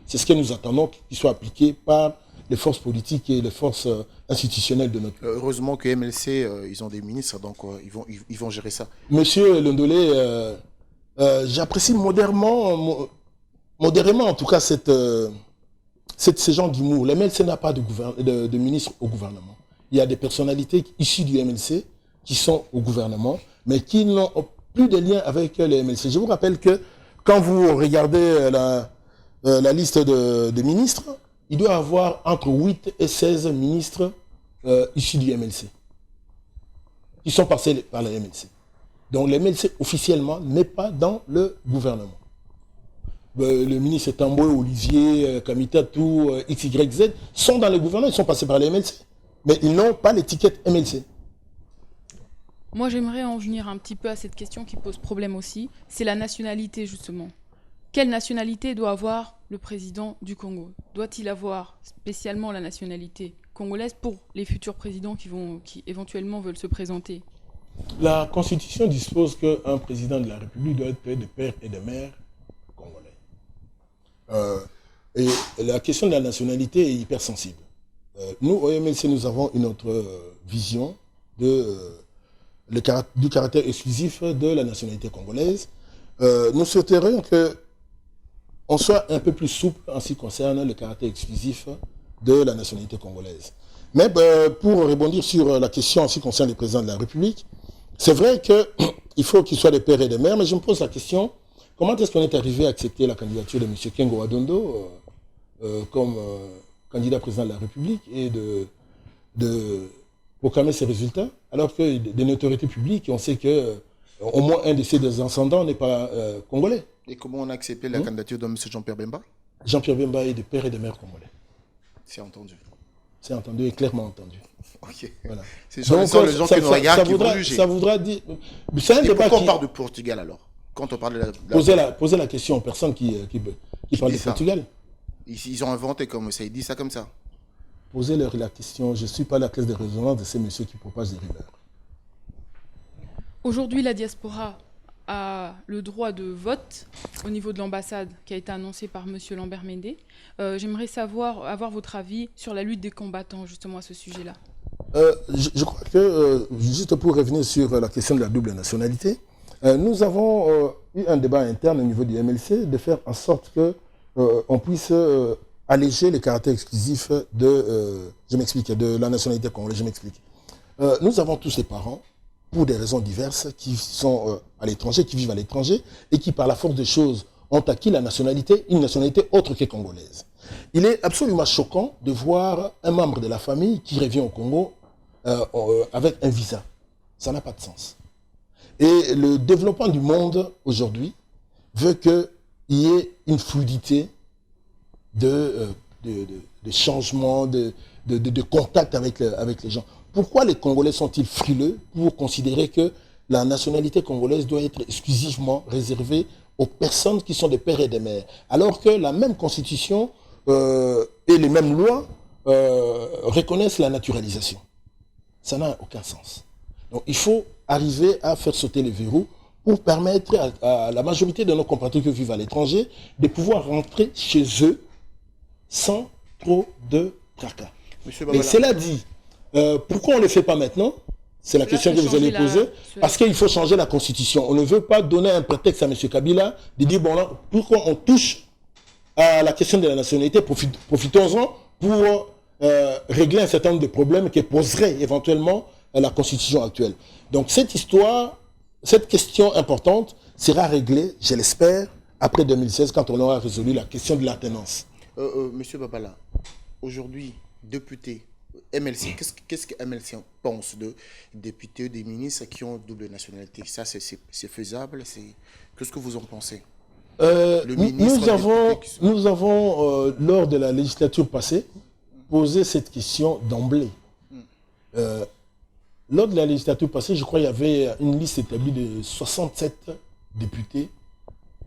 C'est ce que nous attendons qu'il soit appliqué par les forces politiques et les forces institutionnelles de notre pays. Heureusement que MLC, ils ont des ministres, donc ils vont gérer ça. Monsieur Londolé, j'apprécie modérément en tout cas ce genre d'humour. Le MLC n'a pas de ministre au gouvernement. Il y a des personnalités issues du MLC qui sont au gouvernement, mais qui n'ont plus de lien avec le MLC. Je vous rappelle que quand vous regardez la liste de ministres, il doit y avoir entre 8 et 16 ministres issus du MLC, qui sont passés par le MLC. Donc le MLC officiellement n'est pas dans le gouvernement. Le ministre Tamboué, Olivier, Kamitatou, XYZ sont dans le gouvernement, ils sont passés par le MLC. Mais ils n'ont pas l'étiquette MLC. Moi, j'aimerais en venir un petit peu à cette question qui pose problème aussi. C'est la nationalité, justement. Quelle nationalité doit avoir le président du Congo? Doit-il avoir spécialement la nationalité congolaise pour les futurs présidents qui éventuellement veulent se présenter? La Constitution dispose qu'un président de la République doit être de père et de mère congolais. Et la question de la nationalité est hyper sensible. Nous, au MLC, nous avons une autre vision du caractère exclusif de la nationalité congolaise. Nous souhaiterions qu'on soit un peu plus souple en ce qui concerne le caractère exclusif de la nationalité congolaise. Mais pour rebondir sur la question en ce qui concerne les présidents de la République, c'est vrai qu'il faut qu'ils soient des pères et des mères, mais je me pose la question, comment est-ce qu'on est arrivé à accepter la candidature de M. Kengo Adondo comme candidat président de la République et de proclamer ses résultats, alors que des autorités publiques, on sait que au moins un de ses descendants n'est pas congolais. Et comment on a accepté la candidature de M. Jean-Pierre Bemba? Jean-Pierre Bemba est de père et de mère congolais. C'est entendu. C'est entendu et clairement entendu. Ok. Voilà. C'est les gens qui nous regardent qui vont juger. Ça voudra dire... C'est un débat pourquoi on parle de Portugal alors? Quand on parle de Posez la question aux personnes qui parlent de Portugal. Ils ont inventé comme ça, ils disent ça comme ça. Posez-leur la question, je ne suis pas la caisse de résonance de ces messieurs qui propagent des rumeurs. Aujourd'hui, la diaspora a le droit de vote au niveau de l'ambassade qui a été annoncé par M. Lambert Mende. J'aimerais avoir votre avis sur la lutte des combattants justement à ce sujet-là. Je crois que, juste pour revenir sur la question de la double nationalité, nous avons eu un débat interne au niveau du MLC de faire en sorte qu'on puisse alléger les caractères exclusifs de la nationalité congolaise. Je m'explique. Nous avons tous des parents, pour des raisons diverses, qui sont à l'étranger, qui vivent à l'étranger, et qui, par la force des choses, ont acquis la nationalité, une nationalité autre que congolaise. Il est absolument choquant de voir un membre de la famille qui revient au Congo avec un visa. Ça n'a pas de sens. Et le développement du monde aujourd'hui veut qu'il y ait une fluidité de changement, de contact avec les gens. Pourquoi les Congolais sont-ils frileux pour considérer que la nationalité congolaise doit être exclusivement réservée aux personnes qui sont des pères et des mères, alors que la même constitution et les mêmes lois reconnaissent la naturalisation? Ça n'a aucun sens. Donc il faut arriver à faire sauter les verrous pour permettre à la majorité de nos compatriotes qui vivent à l'étranger de pouvoir rentrer chez eux sans trop de tracas. Et cela dit, pourquoi on ne le fait pas maintenant? C'est la question que vous allez poser. Parce qu'il faut changer la constitution. On ne veut pas donner un prétexte à M. Kabila de dire, bon là, pourquoi on touche à la question de la nationalité, profitons-en pour régler un certain nombre de problèmes qui poseraient éventuellement la constitution actuelle. Donc cette histoire, cette question importante sera réglée, je l'espère, après 2016, quand on aura résolu la question de l'alternance. Monsieur Babala, aujourd'hui, député, MLC, qu'est-ce que MLC pense de députés, des ministres qui ont double nationalité? Ça, c'est faisable? Qu'est-ce que vous en pensez? Nous avons lors de la législature passée, posé cette question d'emblée. Lors de la législature passée, je crois qu'il y avait une liste établie de 67 députés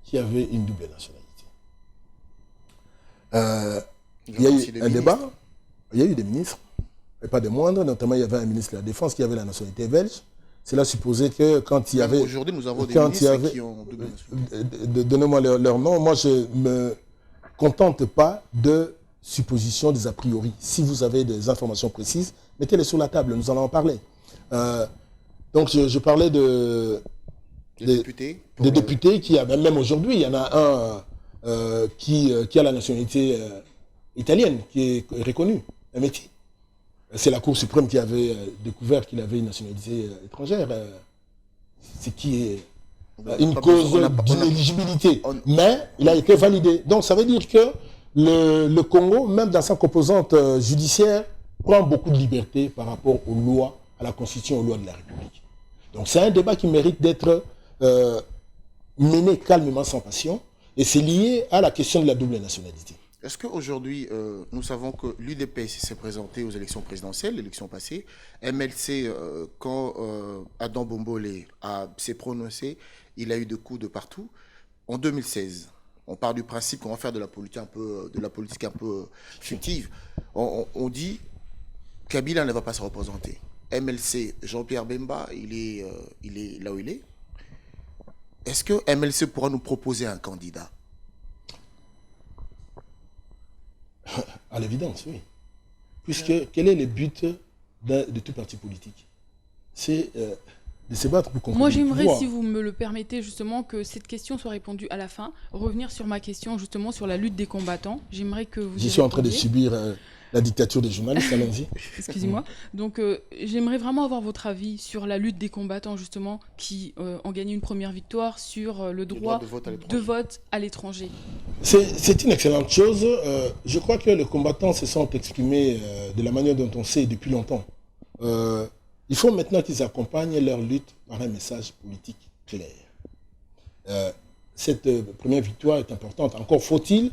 qui avaient une double nationalité. Il y a eu un débat, il y a eu des ministres, et pas des moindres, notamment il y avait un ministre de la Défense qui avait la nationalité belge. Cela supposait que quand il y avait... Aujourd'hui, nous avons des ministres qui ont double nationalité. Donnez-moi leur nom. Moi, je ne me contente pas de suppositions, des a priori. Si vous avez des informations précises, mettez-les sur la table, nous allons en parler. Donc, je parlais des députés qui, même aujourd'hui, il y en a un qui a la nationalité italienne, qui est reconnue, un métier. C'est la Cour suprême qui avait découvert qu'il avait une nationalité étrangère. Ce qui est une cause d'inéligibilité. Mais il a été validé. Donc, ça veut dire que le Congo, même dans sa composante judiciaire, prend beaucoup de liberté par rapport aux lois, à la Constitution, aux lois de la République. Donc c'est un débat qui mérite d'être mené calmement, sans passion, et c'est lié à la question de la double nationalité. Est-ce qu'aujourd'hui, nous savons que l'UDPS s'est présenté aux élections présidentielles, l'élection passée, MLC, quand Adam Bombolé s'est prononcé, il a eu des coups de partout. En 2016, on part du principe qu'on va faire de la politique un peu fictive. On dit Kabila ne va pas se représenter. MLC, Jean-Pierre Bemba, il est là où il est. Est-ce que MLC pourra nous proposer un candidat? À l'évidence, oui. Puisque quel est le but de tout parti politique? C'est de se battre pour conquérir. Moi, j'aimerais, si vous me le permettez, justement, que cette question soit répondue à la fin. Revenir sur ma question, justement, sur la lutte des combattants. J'aimerais que vous... J'y suis en train de subir la dictature des journalistes, allons-y. Excusez-moi. Donc, j'aimerais vraiment avoir votre avis sur la lutte des combattants, justement, qui ont gagné une première victoire sur le droit de vote à l'étranger. C'est une excellente chose. Je crois que les combattants se sont exprimés de la manière dont on sait depuis longtemps. Il faut maintenant qu'ils accompagnent leur lutte par un message politique clair. Cette première victoire est importante. Encore faut-il,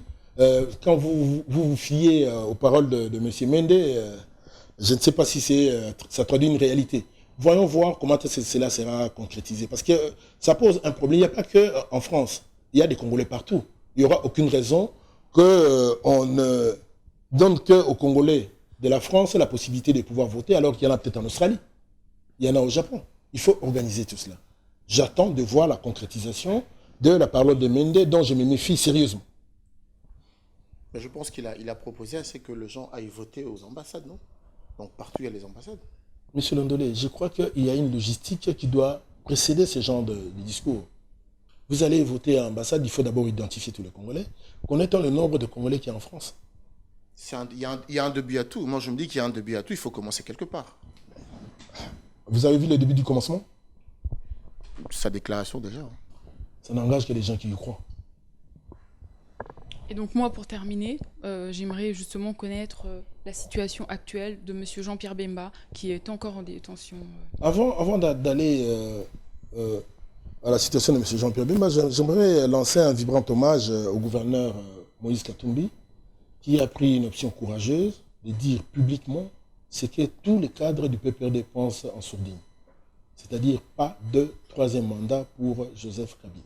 quand vous fiez aux paroles de M. Mende, je ne sais pas si ça traduit une réalité. Voyons voir comment cela sera concrétisé. Parce que ça pose un problème. Il n'y a pas qu'en France. Il y a des Congolais partout. Il n'y aura aucune raison qu'on ne donne qu'aux Congolais de la France la possibilité de pouvoir voter alors qu'il y en a peut-être en Australie. Il y en a au Japon. Il faut organiser tout cela. J'attends de voir la concrétisation de la parole de Mende, dont je me méfie sérieusement. Mais je pense qu'il a proposé à ce que les gens aillent voter aux ambassades, non? Donc partout, il y a les ambassades. Monsieur Londolé, je crois qu'il y a une logistique qui doit précéder ce genre de discours. Vous allez voter à l'ambassade, il faut d'abord identifier tous les Congolais. Connaît-on le nombre de Congolais qu'il y a en France? Il y a un début à tout. Moi, je me dis qu'il y a un début à tout, il faut commencer quelque part. Vous avez vu le début du commencement? Sa déclaration déjà. Ça n'engage que les gens qui y croient. Et donc moi, pour terminer, j'aimerais justement connaître la situation actuelle de M. Jean-Pierre Bemba, qui est encore en détention. Avant d'aller à la situation de M. Jean-Pierre Bemba, j'aimerais lancer un vibrant hommage au gouverneur Moïse Katumbi, qui a pris une option courageuse de dire publiquement ce que tous les cadres du PPRD pensent en sourdine. C'est-à-dire pas de troisième mandat pour Joseph Kabila.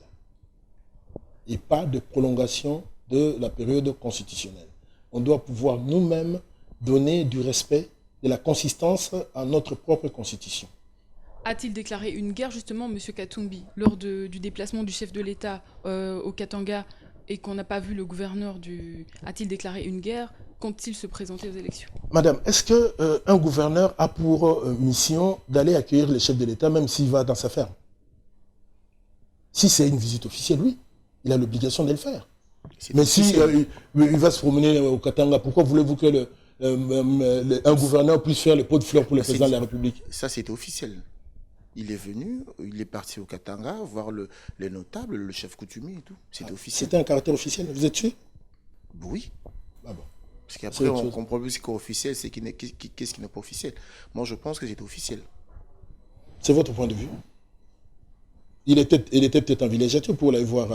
Et pas de prolongation de la période constitutionnelle. On doit pouvoir nous-mêmes donner du respect, de la consistance à notre propre constitution. A-t-il déclaré une guerre justement, M. Katumbi, lors du déplacement du chef de l'État au Katanga et qu'on n'a pas vu le gouverneur A-t-il déclaré une guerre? Compte-t-il se présenter aux élections? Madame, est-ce qu'un gouverneur a pour mission d'aller accueillir le chef de l'État même s'il va dans sa ferme? Si c'est une visite officielle, oui, il a l'obligation de le faire. Mais si il va se promener au Katanga, pourquoi voulez-vous que un gouverneur puisse faire le pot de fleurs pour le président de la République? Ça, c'était officiel. Il est venu, il est parti au Katanga, voir les notables, le chef coutumier et tout. C'était officiel. C'était un caractère officiel, vous êtes sûr? Oui. Ah bon. Parce qu'après, on comprend plus ce qui est officiel, qu'est-ce qui n'est pas officiel. Moi, je pense que c'était officiel. C'est votre point de vue? Il était peut-être en villégiature pour aller voir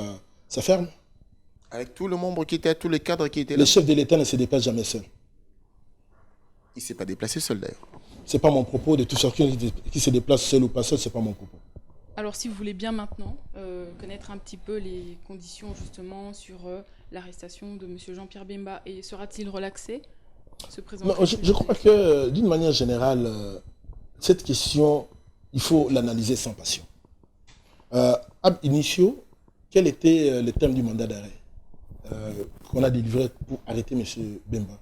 sa ferme? Avec tous les membres qui étaient, tous les cadres qui étaient là. Le chef de l'État ne se déplace jamais seul. Il ne s'est pas déplacé seul d'ailleurs. Ce n'est pas mon propos de tout chacun qui se déplace seul ou pas seul, ce n'est pas mon propos. Alors si vous voulez bien maintenant connaître un petit peu les conditions justement sur l'arrestation de M. Jean-Pierre Bemba, et sera-t-il relaxé? Je crois que d'une manière générale, cette question, il faut l'analyser sans passion. Ab initio, quel était le terme du mandat d'arrêt qu'on a délivré pour arrêter M. Bemba?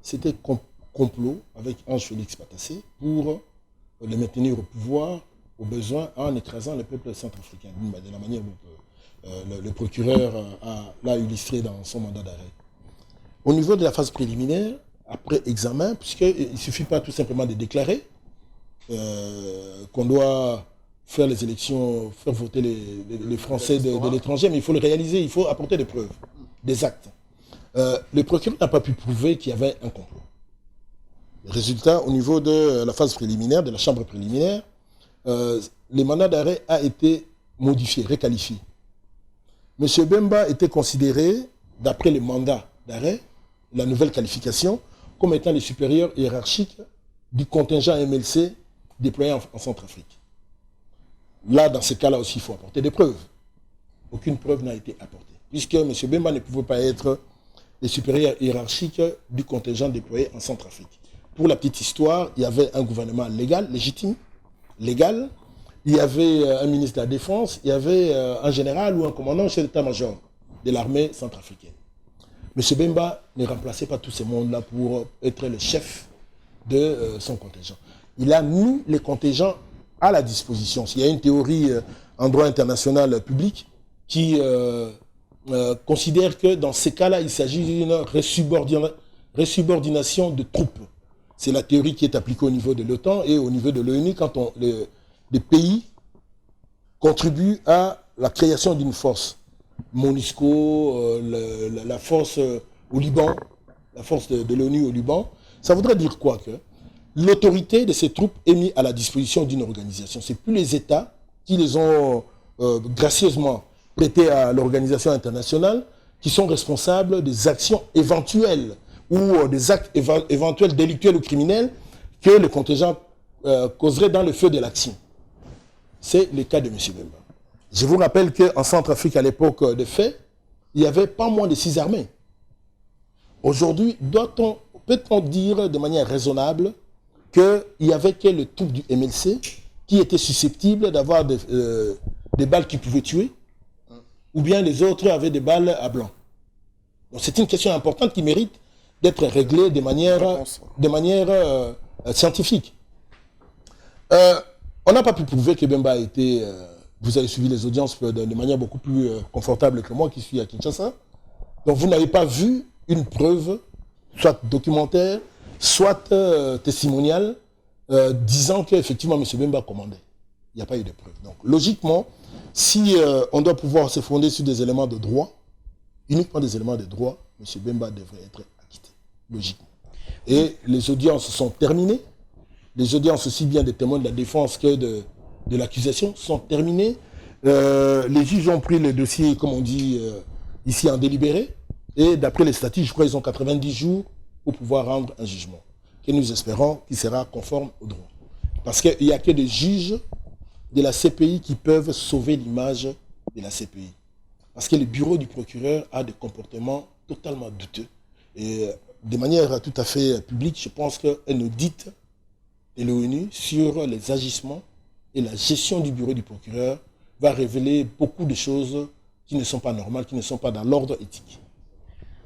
C'était complot avec Ange Félix Patassé pour le maintenir au pouvoir, au besoin, en écrasant le peuple centrafricain, de la manière dont le procureur l'a illustré dans son mandat d'arrêt. Au niveau de la phase préliminaire, après examen, puisqu'il ne suffit pas tout simplement de déclarer qu'on doit faire les élections, faire voter les Français de l'étranger, mais il faut le réaliser, il faut apporter des preuves, des actes. Le procureur n'a pas pu prouver qu'il y avait un complot. Résultat, au niveau de la phase préliminaire, de la chambre préliminaire, le mandat d'arrêt a été modifié, requalifié. M. Bemba était considéré, d'après le mandat d'arrêt, la nouvelle qualification, comme étant le supérieur hiérarchique du contingent MLC déployé en Centrafrique. Là, dans ce cas-là aussi, il faut apporter des preuves. Aucune preuve n'a été apportée, puisque M. Bemba ne pouvait pas être le supérieur hiérarchique du contingent déployé en Centrafrique. Pour la petite histoire, il y avait un gouvernement légal, légitime, légal. Il y avait un ministre de la Défense, il y avait un général ou un commandant chef d'état-major de l'armée centrafricaine. M. Bemba ne remplaçait pas tous ces mondes-là pour être le chef de son contingent. Il a mis les contingents à la disposition. Il y a une théorie en droit international public qui considère que dans ces cas-là, il s'agit d'une resubordination de troupes. C'est la théorie qui est appliquée au niveau de l'OTAN et au niveau de l'ONU quand les pays contribuent à la création d'une force. MONUSCO, la force au Liban, la force de l'ONU au Liban. Ça voudrait dire quoi? Que l'autorité de ces troupes est mise à la disposition d'une organisation. Ce n'est plus les États qui les ont gracieusement prêtés à l'organisation internationale qui sont responsables des actions éventuelles ou des actes éventuels délictuels ou criminels que le contingent causerait dans le feu de l'action. C'est le cas de M. Bemba. Je vous rappelle qu'en Centrafrique, à l'époque des faits, il n'y avait pas moins de 6 armées. Aujourd'hui, peut-on dire de manière raisonnable qu'il n'y avait que le troupes du MLC qui étaient susceptibles d'avoir des balles qui pouvaient tuer, ou bien les autres avaient des balles à blanc. Donc c'est une question importante qui mérite d'être réglée de manière scientifique. On n'a pas pu prouver que Bemba a été... vous avez suivi les audiences de manière beaucoup plus confortable que moi qui suis à Kinshasa. Donc vous n'avez pas vu une preuve, soit documentaire, soit testimoniale, disant qu'effectivement M. Bemba commandait. Il n'y a pas eu de preuve. Donc logiquement, si on doit pouvoir se fonder sur des éléments de droit, uniquement des éléments de droit, M. Bemba devrait être acquitté, logiquement. Et les audiences sont terminées. Les audiences aussi bien des témoins de la défense que de l'accusation sont terminées. Les juges ont pris le dossier, comme on dit ici, en délibéré. Et d'après les statuts, je crois qu'ils ont 90 jours pour pouvoir rendre un jugement. Et nous espérons qu'il sera conforme au droit. Parce qu'il n'y a que des juges de la CPI qui peuvent sauver l'image de la CPI. Parce que le bureau du procureur a des comportements totalement douteux. Et de manière tout à fait publique, je pense qu'un audit de l'ONU sur les agissements et la gestion du bureau du procureur va révéler beaucoup de choses qui ne sont pas normales, qui ne sont pas dans l'ordre éthique.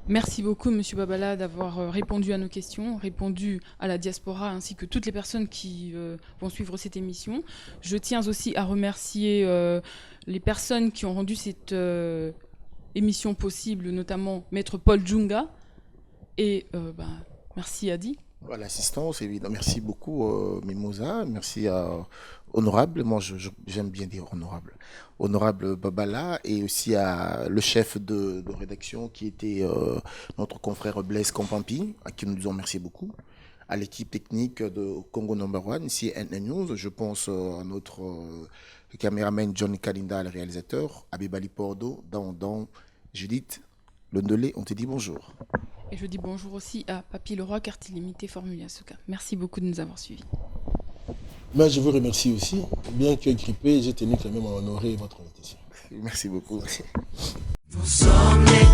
Merci beaucoup, M. Babala, d'avoir répondu à nos questions, répondu à la diaspora ainsi que toutes les personnes qui vont suivre cette émission. Je tiens aussi à remercier les personnes qui ont rendu cette émission possible, notamment Maître Paul Djunga. Et merci Adi. L'assistance, évidemment. Merci beaucoup, Mimosa. Merci à Honorable. Moi, j'aime bien dire Honorable. Honorable Babala, et aussi à le chef de rédaction qui était notre confrère Blaise Kompampi, à qui nous disons merci beaucoup. À l'équipe technique de Congo Number One, CNN News. Je pense à notre caméraman John Kalinda, le réalisateur, à Bébali Pordo, dans Judith Londolé. On te dit bonjour. Et je dis bonjour aussi à Papy Leroy, carte illimitée Formule Asuka. Merci beaucoup de nous avoir suivis. Mais je vous remercie aussi. Bien que grippé, j'ai tenu quand même à honorer votre invitation. Merci beaucoup. Nous sommes les